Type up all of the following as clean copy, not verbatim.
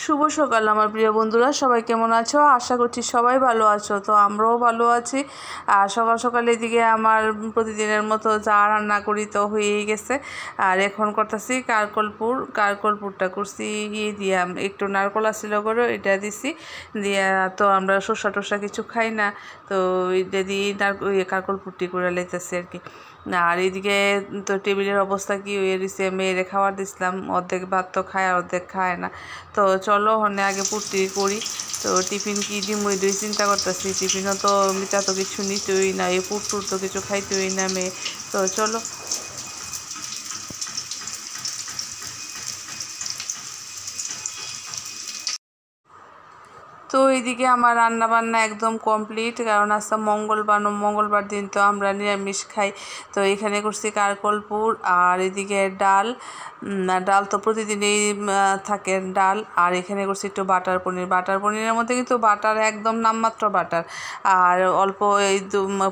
শুভ সকাল আমার প্রিয় বন্ধুরা, সবাই কেমন আছো? আশা করছি সবাই ভালো আছো। তো আমরাও ভালো আছি। আর সকাল সকাল এদিকে আমার প্রতিদিনের মতো যা রান্না করি তো হয়েই গেছে। আর এখন করতেছি কারকলপুরটা করছি দিয়া, একটু নারকল আসছিল করে এটা দিছি দিয়া। তো আমরা শসা টসা কিছু খাই না, তো এটা দিয়ে কারকলপুরটি করে লাইতেছি আর কি। আর এইদিকে তো টেবিলের অবস্থা কি হয়ে দিছে, মেয়েরে খাবার দিছিলাম, অর্ধেক ভাত তো খায় আর অর্ধেক খায় না। তো চলো হনে আগে পুটি করি। তো টিফিন কি দিম ওই দুই চিন্তা করতেছি। টিফিনও তো মিটা তো কিছু নিতেই না, এই পুটুর তো কিছু খাইতেই না মেয়ে। তো চলো। তো এইদিকে আমার রান্না বান্না একদম কমপ্লিট, কারণ আজকে মঙ্গলবার দিন তো আমরা নিরামিষ খাই। তো এখানে করছি কারকলপুর, আর এদিকে ডাল তো প্রতিদিনই থাকে ডাল। আর এখানে করছি একটু বাটার পনিরের মধ্যে কিন্তু বাটার একদম নামমাত্র বাটার, আর অল্প এই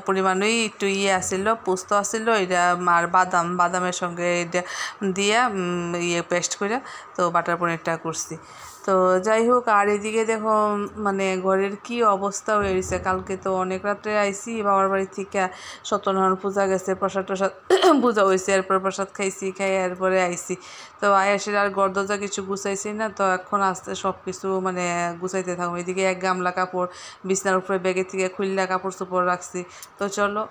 পরিমাণেই একটু আসিল, পোস্ত আসিল এটা, আর বাদামের সঙ্গে এটা দিয়া পেস্ট করে তো বাটার পনিরটা করছি। তো যাই হোক, আর এদিকে দেখো মানে ঘরের কি অবস্থা হয়ে গেছে। কালকে তো অনেক রাত্রে আইসি বাবার বাড়ি থেকে, সত্যনারায়ণ পূজা গেছে, প্রসাদ টসাদ পূজা হয়েছে, এরপর প্রসাদ খাই এরপরে আইসি। তো আয়াসের আর ঘর দরজা কিছু গুছাইছি না, তো এখন আস্তে সব কিছু মানে গুছাইতে থাকবো। এদিকে এক গামলা কাপড় বিছনার উপরে ব্যাগের থেকে খুললা কাপড় চোপড় রাখছি। তো চলো।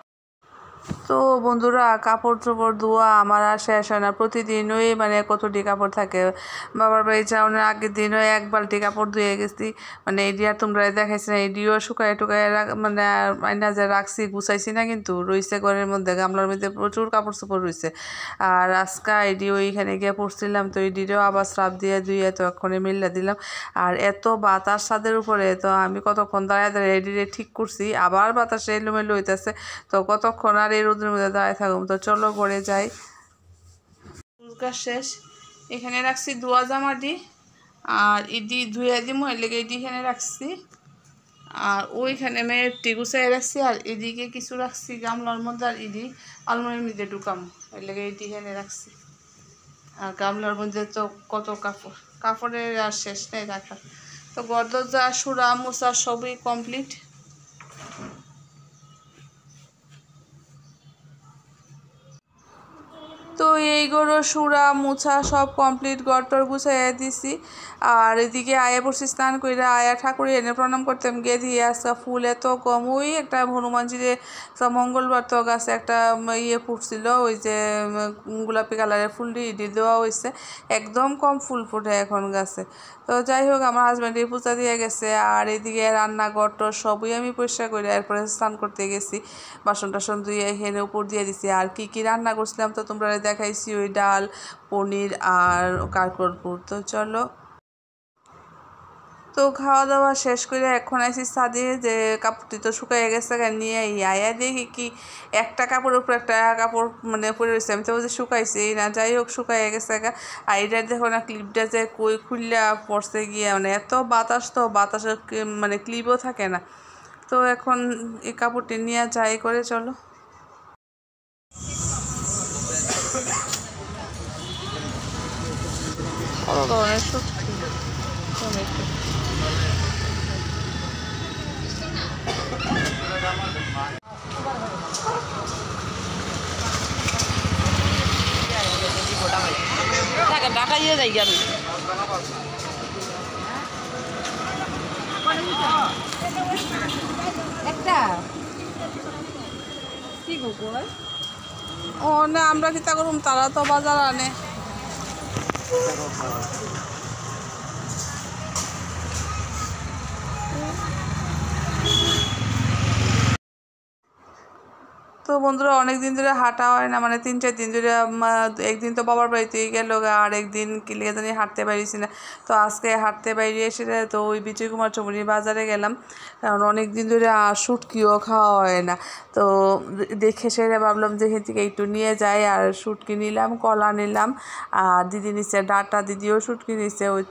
তো বন্ধুরা, কাপড় চোপড় ধোয়া আমার আর শেষ হয় না। প্রতিদিনই মানে কতটি কাপড় থাকে। বাবার বাড়ি যাওয়ার আগের দিনও এক বালতি কাপড় ধুয়ে গেছি। মানে এডিয়া তোমরা দেখাইছি না, এডিও শুকায় টুকায় মানে আইনা যে রাখছি, গুছাইছি না, কিন্তু রইছে ঘরের মধ্যে, গামলার মধ্যে প্রচুর কাপড় চোপড় রয়েছে। আর আজকে এডিও এইখানে গিয়ে পড়ছিলাম, তো এডিও আবার স্রাব দিয়ে ধুয়ে তো এক্ষণে মিল্লা দিলাম। আর এত বাতাস ছাদের উপরে, তো আমি কতক্ষণ দাঁড়ায় এডিরে ঠিক করছি, আবার বাতাসে এলোমেলো হইতেছে। তো কতক্ষণ আর এই রোদের মধ্যে দাঁড়ায় থাকুম। তো চলো ঘরে যাই। রোজগার শেষ। এখানে রাখছি ধোয়া জামাটি, আর ইডি ধুয়ে দিম, এর লেগে ইডি এখানে রাখছি। আর ওইখানে মেয়ের গুছাই রাখছি, আর এদিকে কিছু রাখছি গামলার মধ্যে, আর ইডি আলমারির মধ্যে ঢুকাম, এর লেগে ইডি এখানে রাখছি। আর গামলার মধ্যে তো কত কাপড়ের আর শেষ নেই রাখার। তো ঘর দরজা সুরা মোছা সবই কমপ্লিট। তো এই গরো সুরা মুছা সব কমপ্লিট, গড়টর গুছাইয়া দিছি। আর এদিকে আয়া পড়ছি স্নান কইরা, আয়া ঠাকুরে এনে প্রণাম করতাম গিয়ে দিয়ে আসা ফুল এত কম। ওই একটা হনুমানজিরে মঙ্গলবার তো গাছে একটা ফুটছিল, ওই যে গোলাপি কালারের ফুল দিয়ে দেওয়া হয়েছে, একদম কম ফুল ফুটে এখন গাছে। তো যাই হোক, আমার হাজব্যান্ড এই পূজা দিয়ে গেছে। আর এদিকে রান্নাঘর সবই আমি পরিষ্কার করে এরপরে স্নান করতে গেছি, বাসন টাসন ধুয়ে এখানে উপর দিয়ে দিছি। আর কি কি রান্না করছিলাম তো তোমরা দেখাইছি, ওই ডাল, পনির আর কারকলপুর। তো চলো। তো খাওয়া দাওয়া শেষ করে এখন আইসি ছাদে, যে কাপড়টি তো শুকাইয়া গেছে, নিয়ে আয়া দেখি কি একটা কাপড়ের উপর একটা কাপড় মানে পরে রয়েছে। আমি তো বলছি শুকাইছি না, যাই হোক শুকাইয়া গেছে। আর এটা দেখো না, ক্লিপটা যে কই খুললা পড়ছে গিয়ে, মানে এত বাতাস, তো বাতাসের মানে ক্লিপও থাকে না। তো এখন এই কাপড়টি নিয়ে যাই করে চলো। কত ধরনের সত্যি ঢাকা দিয়ে যাই আমি। একটা কি কুকুর ও না, আমরা কি তা করুম, তারা তো বাজার আনে। তো বন্ধুরা, অনেক দিন ধরে হাঁটা হয় না, মানে 3-4 দিন ধরে। একদিন তো বাবার বাড়িতেই গেল, আর একদিন কিলিয়ে জানি হাঁটতে পারিছি না। তো আজকে হাঁটতে বাইরে এসে তো ওই বিজয় কুমার চৌমুহনী বাজারে গেলাম, কারণ অনেক দিন ধরে শুটকিও খাওয়া হয় না। তো দেখে সেটা ভাবলাম যে এখান থেকে একটু নিয়ে যাই, আর শুটকি নিলাম, কলা নিলাম, আর দিদি নিচ্ছে ডাটা, দিদিও শুটকি নিচ্ছে, ওই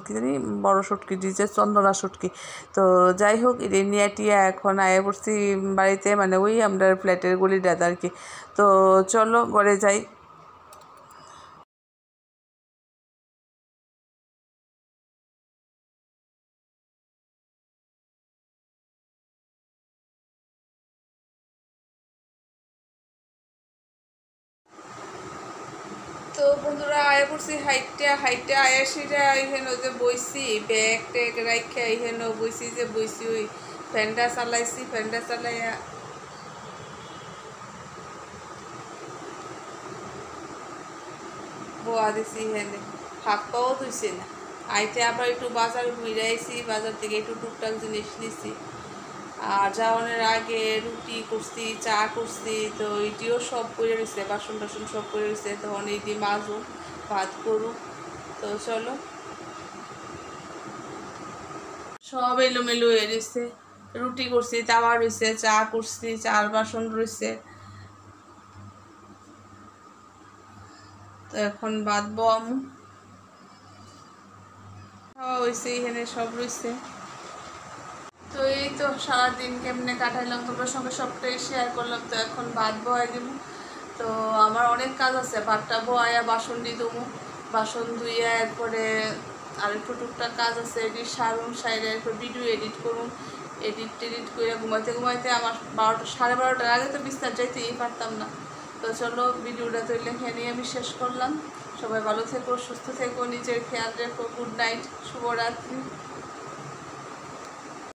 কী জানি বড়ো শুটকি দিচ্ছে, চন্দনা শুটকি। তো যাই হোক, এটা নিয়ে টিয়া এখন আয়া পড়ছি বাড়িতে, মানে ওই আমরা ফ্ল্যাটের গলিটাতে আর কি। তো চলো ঘরে যাই। তো বন্ধুরা আয়া পড়ছি হাইটটা হাইটটা আয়া সেটা এখানে যে বইছি ব্যাগ ট্যাগ রাখা এখানে বইছি যে বইছি ওই ফ্যানটা চালাইছি ফ্যানটা চালাইয়া বোয়া দিছি এখানে হাত পাও ধুইছে না আইতে আবার একটু বাজার ঘুরে আইছি বাজার থেকে একটু টুকটাক জিনিস নিছি আর যাওয়ানোর আগে রুটি করছি চা করছি তো এটিও সব করে রয়েছে বাসন টাসন সব করে রয়েছে তখন এইটি মাজুক ভাত করুক তো চলো সব এলোমেলো হয়ে রয়েছে রুটি করছি তাওয়া রয়েছে চা করছি চার বাসন রয়েছে তো এখন বাঁধবো আমি খাওয়া হয়েছে এখানে সব রয়েছে তো এই তো সারাদিন কেমনে কাটাইলাম তোমার সঙ্গে সবটাই শেয়ার করলাম তো এখন ভাত বহাই দিব তো আমার অনেক কাজ আছে ভাতটা বহাইয়া বাসন দিয়ে দেবো বাসন ধুইয়া এরপরে আর একটু টুকটাক কাজ আছে এডিট সারুন সাইডে এরপর ভিডিও এডিট করুন এডিট টেডিট করে ঘুমাইতে ঘুমাইতে আমার 12টা 12:30টার আগে তো বিস্তার যাইতেই পারতাম না তো চলো ভিডিওটা তৈরি এখানে আমি শেষ করলাম সবাই ভালো থেকো সুস্থ থেকো নিজের খেয়াল রেখো গুড নাইট শুভরাত্রি।